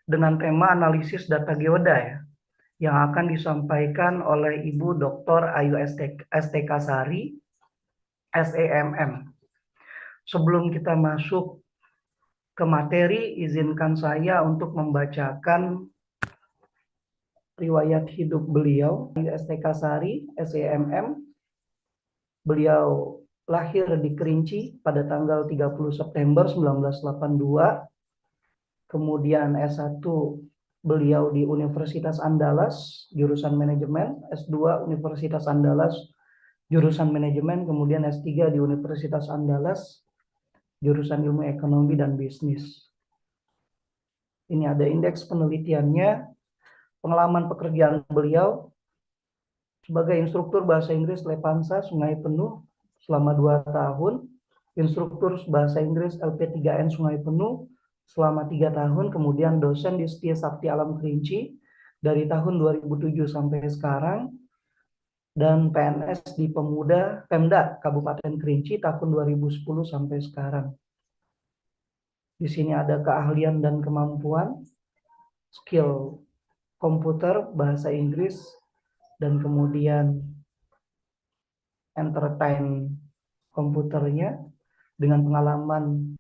dengan tema analisis data geoda ya, yang akan disampaikan oleh Ibu Dr. Ayu STK Sari, SEMM. Sebelum kita masuk ke materi, izinkan saya untuk membacakan riwayat hidup beliau. Ayu STK Sari, SEMM. Beliau lahir di Kerinci pada tanggal 30 September 1982. Kemudian S1 beliau di Universitas Andalas, jurusan manajemen, S2 Universitas Andalas, jurusan manajemen, kemudian S3 di Universitas Andalas, jurusan ilmu ekonomi dan bisnis. Ini ada indeks penelitiannya, pengalaman pekerjaan beliau sebagai instruktur bahasa Inggris Lepansa Sungai Penuh selama 2 tahun, instruktur bahasa Inggris LP3N Sungai Penuh selama 3 tahun, kemudian dosen di Setia Sakti Alam Kerinci dari tahun 2007 sampai sekarang, dan PNS di Pemda Kabupaten Kerinci tahun 2010 sampai sekarang. Di sini ada keahlian dan kemampuan, skill komputer, bahasa Inggris, dan kemudian entertain komputernya dengan pengalaman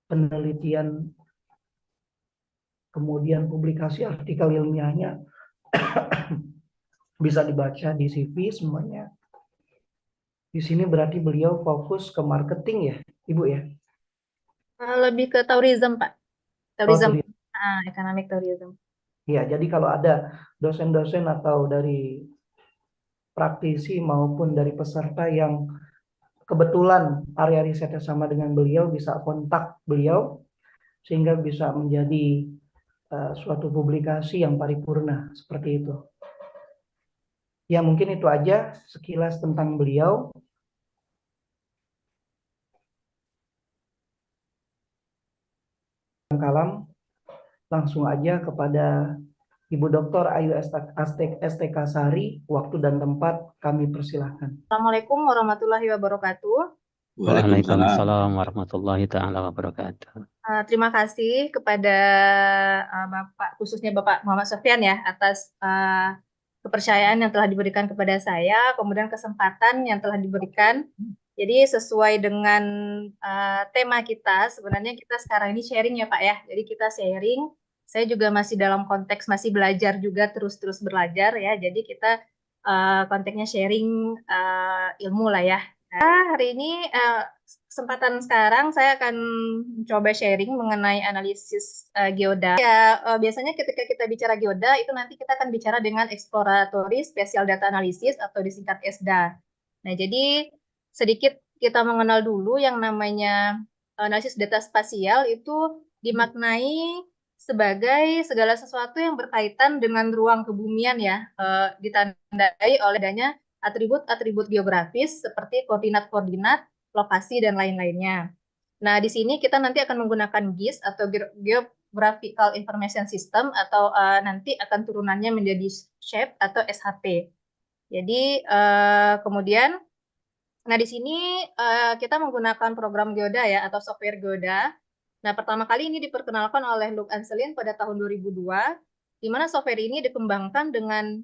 penelitian, kemudian publikasi artikel ilmiahnya bisa dibaca di CV semuanya. Di sini berarti beliau fokus ke marketing ya, Ibu ya? Lebih ke tourism, Pak. Oh, Tourism, turis. economic tourism. Ya, jadi kalau ada dosen-dosen atau dari praktisi maupun dari peserta yang kebetulan area risetnya sama dengan beliau, bisa kontak beliau sehingga bisa menjadi suatu publikasi yang paripurna seperti itu. Ya, mungkin itu aja sekilas tentang beliau. Kalam, langsung aja kepada Ibu Dr. Ayu STK Sari, waktu dan tempat kami persilahkan. Assalamualaikum warahmatullahi wabarakatuh. Waalaikumsalam warahmatullahi taala wabarakatuh. Terima kasih kepada Bapak, khususnya Bapak Muhammad Sofyan ya, atas kepercayaan yang telah diberikan kepada saya, kemudian kesempatan yang telah diberikan. Jadi sesuai dengan tema kita, sebenarnya kita sekarang ini sharing ya Pak ya. Jadi kita sharing, saya juga masih dalam konteks masih belajar juga, terus-terus belajar ya. Jadi kita konteksnya sharing ilmu lah ya. Hari ini kesempatan sekarang saya akan mencoba sharing mengenai analisis geoda. Ya, biasanya ketika kita bicara geoda itu nanti kita akan bicara dengan exploratory special data analysis atau disingkat ESDA. Nah, jadi sedikit kita mengenal dulu yang namanya analisis data spasial itu dimaknai sebagai segala sesuatu yang berkaitan dengan ruang kebumian ya, ditandai oleh adanya atribut-atribut geografis seperti koordinat-koordinat, lokasi, dan lain-lainnya. Nah, di sini kita nanti akan menggunakan GIS atau Geographical Information System atau nanti akan turunannya menjadi SHAPE atau SHP. Jadi, kemudian, nah di sini kita menggunakan program Geoda ya atau software Geoda. Nah, pertama kali ini diperkenalkan oleh Luc Anselin pada tahun 2002, di mana software ini dikembangkan dengan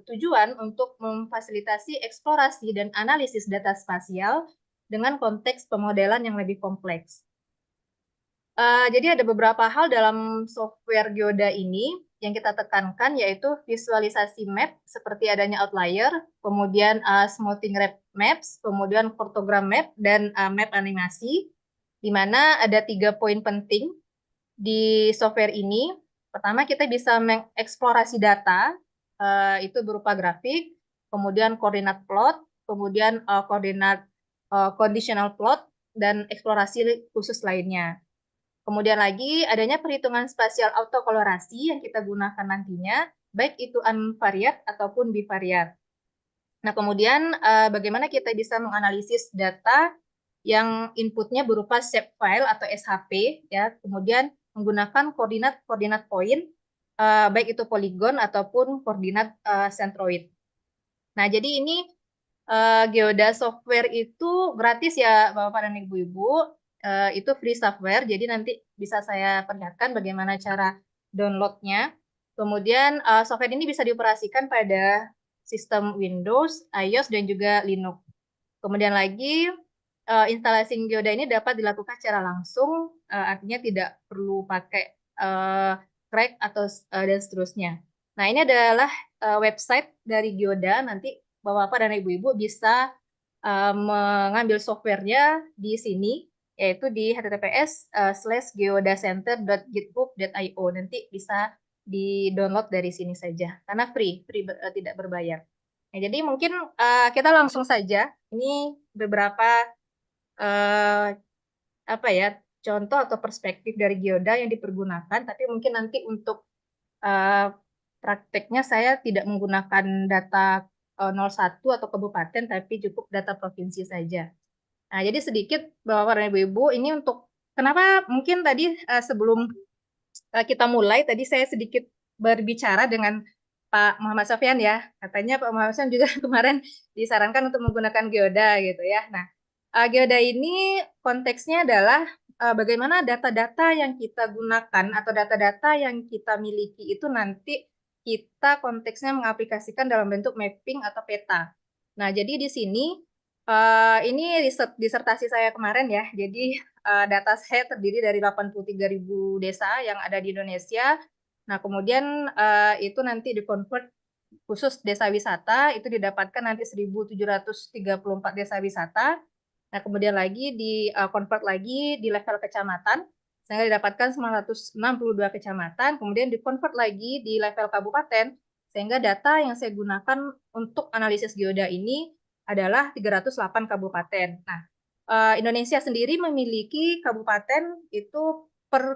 tujuan untuk memfasilitasi eksplorasi dan analisis data spasial dengan konteks pemodelan yang lebih kompleks. Jadi ada beberapa hal dalam software Geoda ini yang kita tekankan, yaitu visualisasi map seperti adanya outlier, kemudian smoothing maps, kemudian cartogram map, dan map animasi, di mana ada 3 poin penting di software ini. Pertama, kita bisa mengeksplorasi data, itu berupa grafik, kemudian koordinat plot, kemudian koordinat conditional plot, dan eksplorasi khusus lainnya. Kemudian lagi adanya perhitungan spasial autokolorasi yang kita gunakan nantinya, baik itu unvariate ataupun bivariate. Nah, kemudian bagaimana kita bisa menganalisis data yang inputnya berupa shapefile atau SHP, ya, kemudian menggunakan koordinat poin, baik itu poligon ataupun koordinat centroid. Nah, jadi ini Geoda software itu gratis ya, Bapak dan Ibu-Ibu. Itu free software, jadi nanti bisa saya perlihatkan bagaimana cara downloadnya. Kemudian software ini bisa dioperasikan pada sistem Windows, iOS, dan juga Linux. Kemudian lagi instalasi Geoda ini dapat dilakukan secara langsung, artinya tidak perlu pakai crack atau dan seterusnya. Nah, ini adalah website dari Geoda. Nanti Bapak-bapak dan Ibu-ibu bisa mengambil softwarenya di sini, yaitu di https://geodacenter.github.io. Nanti bisa di-download dari sini saja, karena free tidak berbayar. Nah, jadi mungkin kita langsung saja. Ini beberapa apa ya, contoh atau perspektif dari Geoda yang dipergunakan, tapi mungkin nanti untuk prakteknya saya tidak menggunakan data 01 atau kabupaten, tapi cukup data provinsi saja. Nah, jadi sedikit Bapak dan Ibu-ibu, ini untuk kenapa mungkin tadi sebelum kita mulai, tadi saya sedikit berbicara dengan Pak Muhammad Sofyan ya. Katanya Pak Muhammad Sofyan juga kemarin disarankan untuk menggunakan Geoda gitu ya. Nah, Geoda ini konteksnya adalah bagaimana data-data yang kita gunakan atau data-data yang kita miliki itu nanti kita konteksnya mengaplikasikan dalam bentuk mapping atau peta. Nah, jadi di sini ini disertasi saya kemarin ya. Jadi data saya terdiri dari 83.000 desa yang ada di Indonesia. Nah, kemudian itu nanti di-convert khusus desa wisata, itu didapatkan nanti 1.734 desa wisata. Nah, kemudian lagi di-convert lagi di level kecamatan, sehingga didapatkan 962 kecamatan, kemudian di-convert lagi di level kabupaten, sehingga data yang saya gunakan untuk analisis geoda ini adalah 308 kabupaten. Nah, Indonesia sendiri memiliki kabupaten itu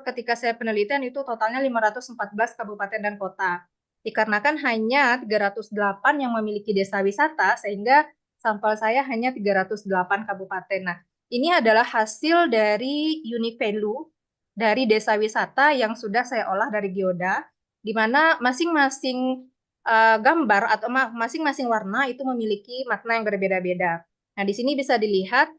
ketika saya penelitian itu totalnya 514 kabupaten dan kota. Dikarenakan hanya 308 yang memiliki desa wisata, sehingga sampel saya hanya 308 kabupaten. Nah, ini adalah hasil dari unique value dari desa wisata yang sudah saya olah dari Geoda, di mana masing-masing gambar atau masing-masing warna itu memiliki makna yang berbeda-beda. Nah, di sini bisa dilihat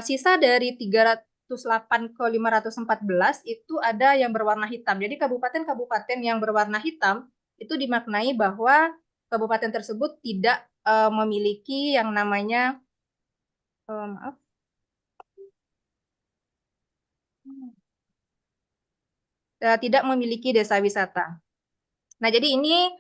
sisa dari 308 ke 514 itu ada yang berwarna hitam. Jadi kabupaten-kabupaten yang berwarna hitam itu dimaknai bahwa kabupaten tersebut tidak memiliki yang namanya tidak memiliki desa wisata. Nah, jadi ini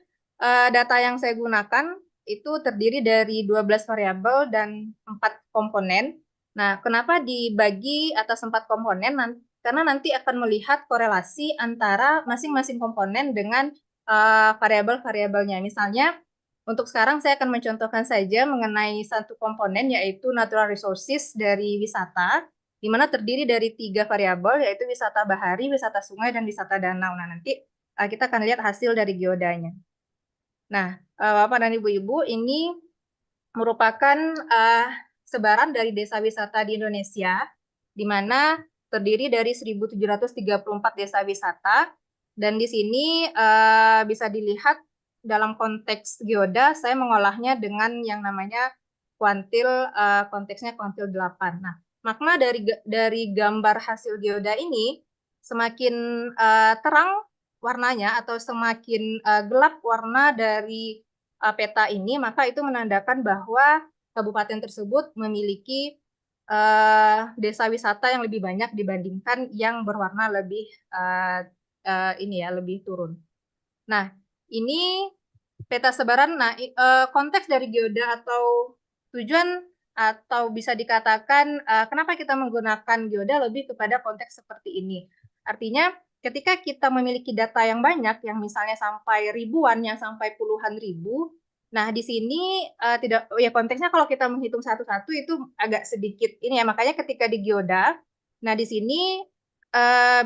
data yang saya gunakan itu terdiri dari 12 variabel dan 4 komponen. Nah, kenapa dibagi atas 4 komponen? Karena nanti akan melihat korelasi antara masing-masing komponen dengan variabel-variabelnya. Misalnya, untuk sekarang saya akan mencontohkan saja mengenai satu komponen, yaitu natural resources dari wisata, di mana terdiri dari 3 variabel, yaitu wisata bahari, wisata sungai, dan wisata danau. Nah, nanti kita akan lihat hasil dari geodanya. Nah, Bapak dan Ibu-Ibu, ini merupakan sebaran dari desa wisata di Indonesia, di mana terdiri dari 1.734 desa wisata, dan di sini bisa dilihat dalam konteks geoda, saya mengolahnya dengan yang namanya kuantil, konteksnya kuantil 8. Nah, makna dari gambar hasil geoda ini, semakin terang warnanya atau semakin gelap warna dari peta ini, maka itu menandakan bahwa kabupaten tersebut memiliki desa wisata yang lebih banyak dibandingkan yang berwarna lebih lebih turun. Nah, ini peta sebaran. Nah, konteks dari geoda atau tujuan atau bisa dikatakan kenapa kita menggunakan geoda lebih kepada konteks seperti ini. Artinya ketika kita memiliki data yang banyak, yang misalnya sampai ribuan, yang sampai puluhan ribu, nah di sini tidak, ya konteksnya kalau kita menghitung satu-satu itu agak sedikit ini ya, makanya ketika di geoda, nah di sini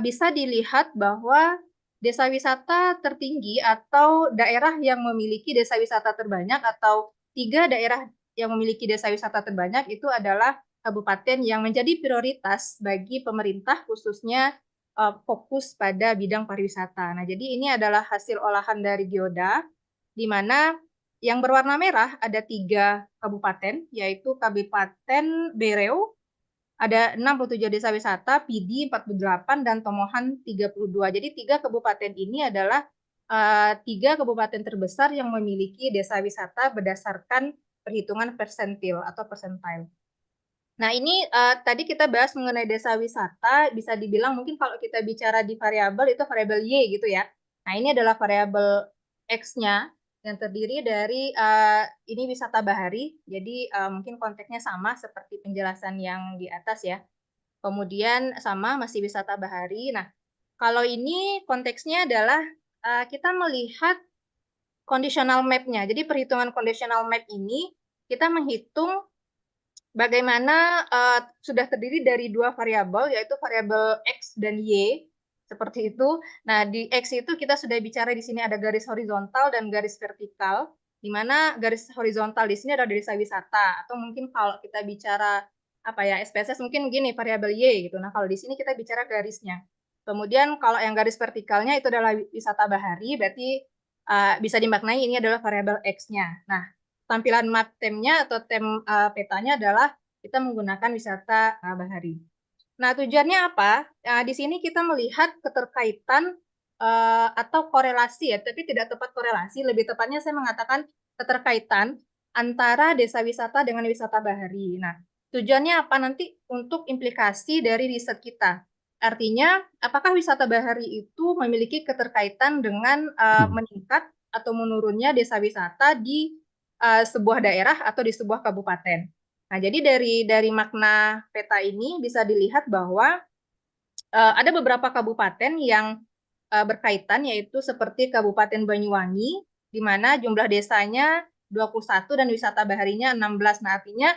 bisa dilihat bahwa desa wisata tertinggi atau daerah yang memiliki desa wisata terbanyak atau 3 daerah yang memiliki desa wisata terbanyak itu adalah kabupaten yang menjadi prioritas bagi pemerintah, khususnya fokus pada bidang pariwisata. Nah, jadi ini adalah hasil olahan dari geoda, di mana yang berwarna merah ada 3 kabupaten, yaitu Kabupaten Bereu, ada 67 desa wisata, Pidi 48, dan Tomohan 32. Jadi 3 kabupaten ini adalah 3 kabupaten terbesar yang memiliki desa wisata berdasarkan perhitungan persentil atau percentile. Nah, ini tadi kita bahas mengenai desa wisata, bisa dibilang mungkin kalau kita bicara di variabel itu variabel Y gitu ya. Nah, ini adalah variabel X-nya yang terdiri dari ini wisata bahari, jadi mungkin konteksnya sama seperti penjelasan yang di atas ya. Kemudian sama masih wisata bahari. Nah, kalau ini konteksnya adalah kita melihat conditional map-nya. Jadi perhitungan conditional map ini kita menghitung bagaimana sudah terdiri dari 2 variabel, yaitu variabel X dan Y, seperti itu. Nah, di X itu kita sudah bicara di sini ada garis horizontal dan garis vertikal, di mana garis horizontal di sini adalah desa wisata, atau mungkin kalau kita bicara apa ya, SPSS mungkin gini, variabel Y gitu. Nah, kalau di sini kita bicara garisnya. Kemudian kalau yang garis vertikalnya itu adalah wisata bahari, berarti bisa dimaknai ini adalah variabel X-nya. Nah, tampilan map temnya atau tem petanya adalah kita menggunakan wisata bahari. Nah, tujuannya apa? Di sini kita melihat keterkaitan atau korelasi ya, tapi tidak tepat korelasi, lebih tepatnya saya mengatakan keterkaitan antara desa wisata dengan wisata bahari. Nah, tujuannya apa nanti untuk implikasi dari riset kita? Artinya, apakah wisata bahari itu memiliki keterkaitan dengan meningkat atau menurunnya desa wisata di sebuah daerah atau di sebuah kabupaten. Nah, jadi dari makna peta ini bisa dilihat bahwa ada beberapa kabupaten yang berkaitan, yaitu seperti Kabupaten Banyuwangi, di mana jumlah desanya 21 dan wisata baharinya 16. Nah, artinya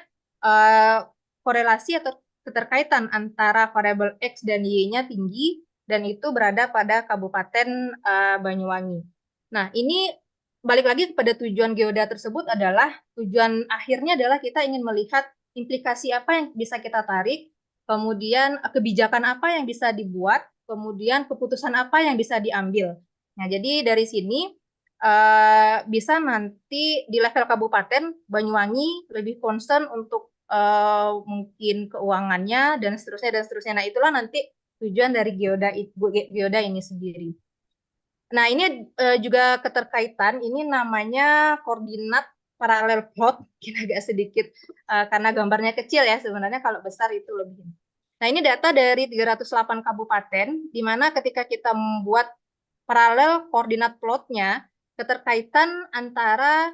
korelasi atau keterkaitan antara variabel X dan Y-nya tinggi, dan itu berada pada Kabupaten Banyuwangi. Nah, ini balik lagi kepada tujuan geoda tersebut adalah, tujuan akhirnya adalah kita ingin melihat implikasi apa yang bisa kita tarik, kemudian kebijakan apa yang bisa dibuat, kemudian keputusan apa yang bisa diambil. Nah, jadi dari sini bisa nanti di level kabupaten Banyuwangi lebih concern untuk mungkin keuangannya dan seterusnya dan seterusnya. Nah, itulah nanti tujuan dari geoda ini sendiri. Nah, ini juga keterkaitan, ini namanya koordinat paralel plot, kita agak sedikit karena gambarnya kecil ya, sebenarnya kalau besar itu lebih. Nah, ini data dari 308 kabupaten, di mana ketika kita membuat paralel koordinat plotnya, keterkaitan antara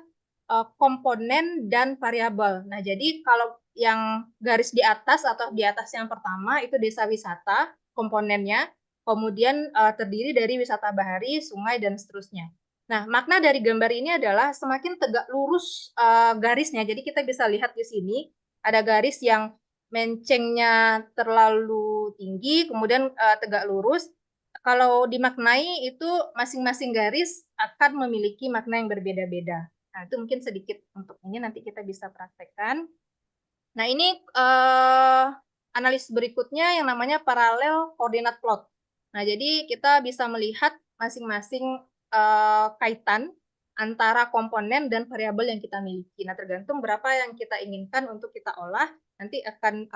komponen dan variabel. Nah, jadi kalau yang garis di atas atau di atas yang pertama itu desa wisata, komponennya, kemudian terdiri dari wisata bahari, sungai, dan seterusnya. Nah, makna dari gambar ini adalah semakin tegak lurus garisnya. Jadi kita bisa lihat di sini ada garis yang mencengnya terlalu tinggi, kemudian tegak lurus. Kalau dimaknai itu masing-masing garis akan memiliki makna yang berbeda-beda. Nah, itu mungkin sedikit untuk ini nanti kita bisa praktekkan. Nah, ini analis berikutnya yang namanya paralel koordinat plot. Nah, jadi kita bisa melihat masing-masing kaitan antara komponen dan variabel yang kita miliki. Nah, tergantung berapa yang kita inginkan untuk kita olah, nanti akan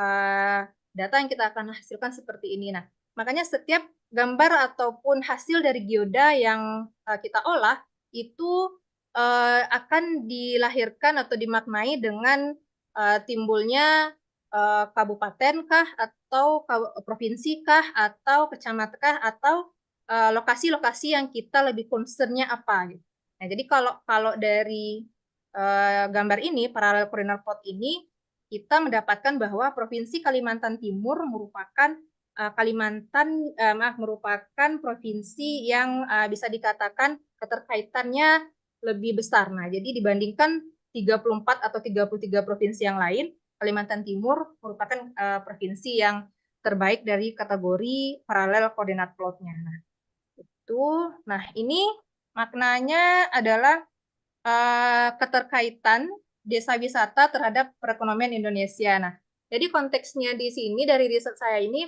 data yang kita akan hasilkan seperti ini. Nah, makanya setiap gambar ataupun hasil dari geoda yang kita olah itu akan dilahirkan atau dimaknai dengan timbulnya kabupaten kah, atau provinsi kah, atau kecamatan kah, atau lokasi-lokasi yang kita lebih concernnya apa gitu. Nah, jadi kalau dari gambar ini, parallel coordinate plot ini, kita mendapatkan bahwa Provinsi Kalimantan Timur merupakan merupakan provinsi yang bisa dikatakan keterkaitannya lebih besar. Nah, jadi dibandingkan 34 atau 33 provinsi yang lain, Kalimantan Timur merupakan provinsi yang terbaik dari kategori paralel koordinat plotnya. Nah, itu. Nah, ini maknanya adalah keterkaitan desa wisata terhadap perekonomian Indonesia. Nah, jadi konteksnya di sini dari riset saya ini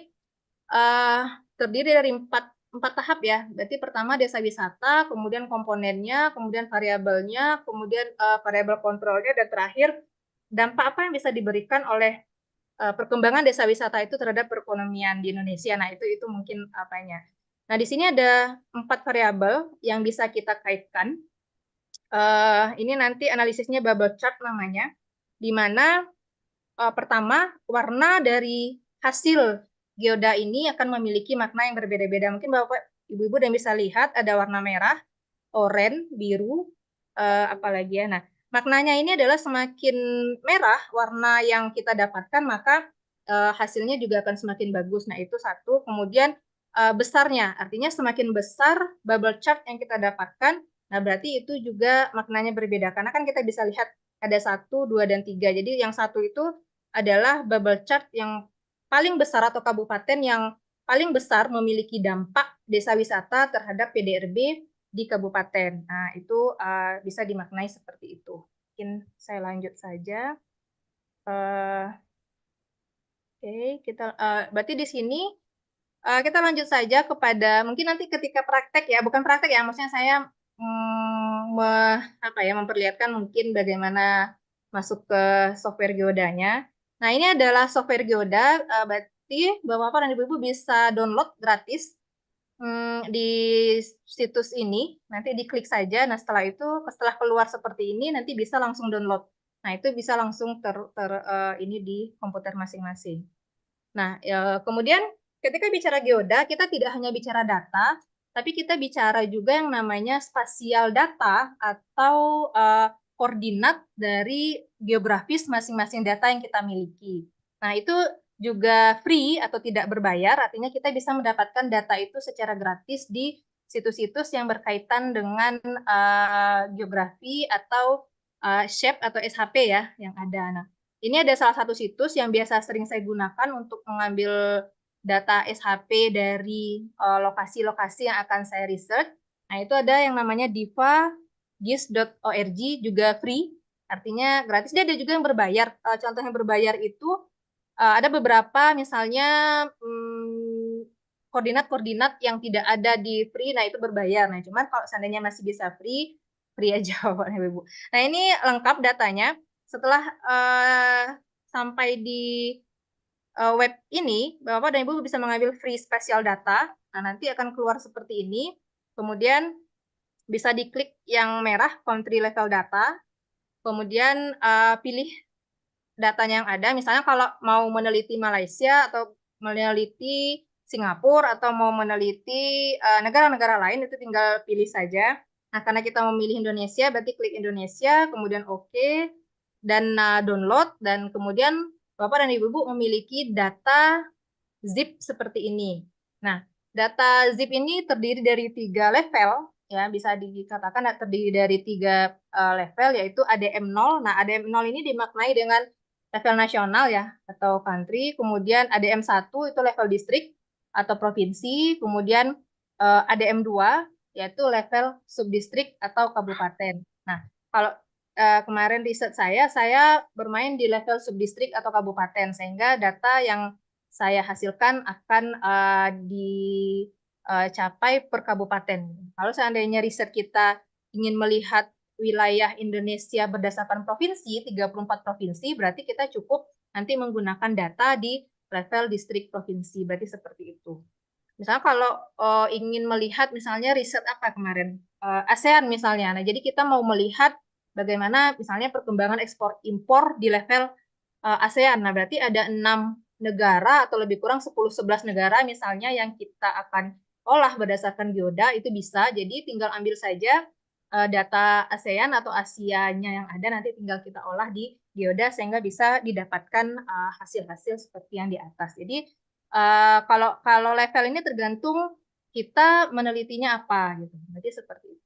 terdiri dari empat tahap ya. Berarti pertama desa wisata, kemudian komponennya, kemudian variabelnya, kemudian variabel kontrolnya, dan terakhir dampak apa yang bisa diberikan oleh perkembangan desa wisata itu terhadap perekonomian di Indonesia. Nah, itu mungkin apanya. Nah, di sini ada 4 variabel yang bisa kita kaitkan. Ini nanti analisisnya bubble chart namanya, di mana pertama warna dari hasil geoda ini akan memiliki makna yang berbeda-beda. Mungkin Bapak Ibu-ibu udah bisa lihat ada warna merah, oranye, biru, apalagi ya. Nah, maknanya ini adalah semakin merah warna yang kita dapatkan, maka hasilnya juga akan semakin bagus. Nah, itu satu. Kemudian besarnya, artinya semakin besar bubble chart yang kita dapatkan, nah berarti itu juga maknanya berbeda. Karena kan kita bisa lihat ada 1, 2, dan 3. Jadi yang satu itu adalah bubble chart yang paling besar atau kabupaten yang paling besar memiliki dampak desa wisata terhadap PDRB di kabupaten. Nah, itu bisa dimaknai seperti itu. Mungkin saya lanjut saja. Oke, kita berarti di sini kita lanjut saja kepada mungkin nanti ketika praktek ya, bukan praktek ya, maksudnya saya memperlihatkan mungkin bagaimana masuk ke software geodanya. Nah, ini adalah software geoda, berarti Bapak-Bapak dan Ibu-Ibu bisa download gratis di situs ini, nanti diklik saja. Nah, setelah keluar seperti ini, nanti bisa langsung download. Nah, itu bisa langsung ini di komputer masing-masing. Nah, kemudian ketika bicara geoda, kita tidak hanya bicara data, tapi kita bicara juga yang namanya spasial data atau koordinat dari geografis masing-masing data yang kita miliki. Nah, itu juga free atau tidak berbayar, artinya kita bisa mendapatkan data itu secara gratis di situs-situs yang berkaitan dengan geografi atau shape atau SHP ya yang ada. Nah, ini ada salah satu situs yang biasa sering saya gunakan untuk mengambil data SHP dari lokasi-lokasi yang akan saya research. Nah, itu ada yang namanya divagis.org, juga free, artinya gratis. Dia ada juga yang berbayar. Contoh yang berbayar itu ada beberapa, misalnya koordinat-koordinat yang tidak ada di free, nah itu berbayar. Nah, cuman kalau seandainya masih bisa free aja Bapak Ibu. Nah, ini lengkap datanya. Setelah sampai di web ini, Bapak dan Ibu bisa mengambil free spatial data. Nah, nanti akan keluar seperti ini. Kemudian bisa diklik yang merah, country level data. Kemudian pilih datanya yang ada. Misalnya kalau mau meneliti Malaysia atau meneliti Singapura atau mau meneliti negara-negara lain, itu tinggal pilih saja. Nah, karena kita memilih Indonesia, berarti klik Indonesia, kemudian OK, dan download, dan kemudian Bapak dan Ibu memiliki data zip seperti ini. Nah, data zip ini terdiri dari 3 level, ya bisa dikatakan terdiri dari 3 level, yaitu ADM0. Nah, ADM0 ini dimaknai dengan level nasional ya, atau country. Kemudian ADM1 itu level distrik atau provinsi. Kemudian ADM2 yaitu level subdistrik atau kabupaten. Nah, kalau kemarin riset saya bermain di level subdistrik atau kabupaten, sehingga data yang saya hasilkan akan dicapai per kabupaten. Kalau seandainya riset kita ingin melihat wilayah Indonesia berdasarkan provinsi, 34 provinsi, berarti kita cukup nanti menggunakan data di level distrik provinsi, berarti seperti itu. Misalnya kalau ingin melihat misalnya riset apa kemarin, ASEAN misalnya, nah jadi kita mau melihat bagaimana misalnya perkembangan ekspor impor di level ASEAN, nah berarti ada 6 negara atau lebih kurang 10-11 negara misalnya yang kita akan olah berdasarkan geoda, itu bisa, jadi tinggal ambil saja data ASEAN atau Asianya yang ada, nanti tinggal kita olah di geoda sehingga bisa didapatkan hasil-hasil seperti yang di atas. Jadi kalau level ini tergantung kita menelitinya apa gitu. Berarti seperti itu.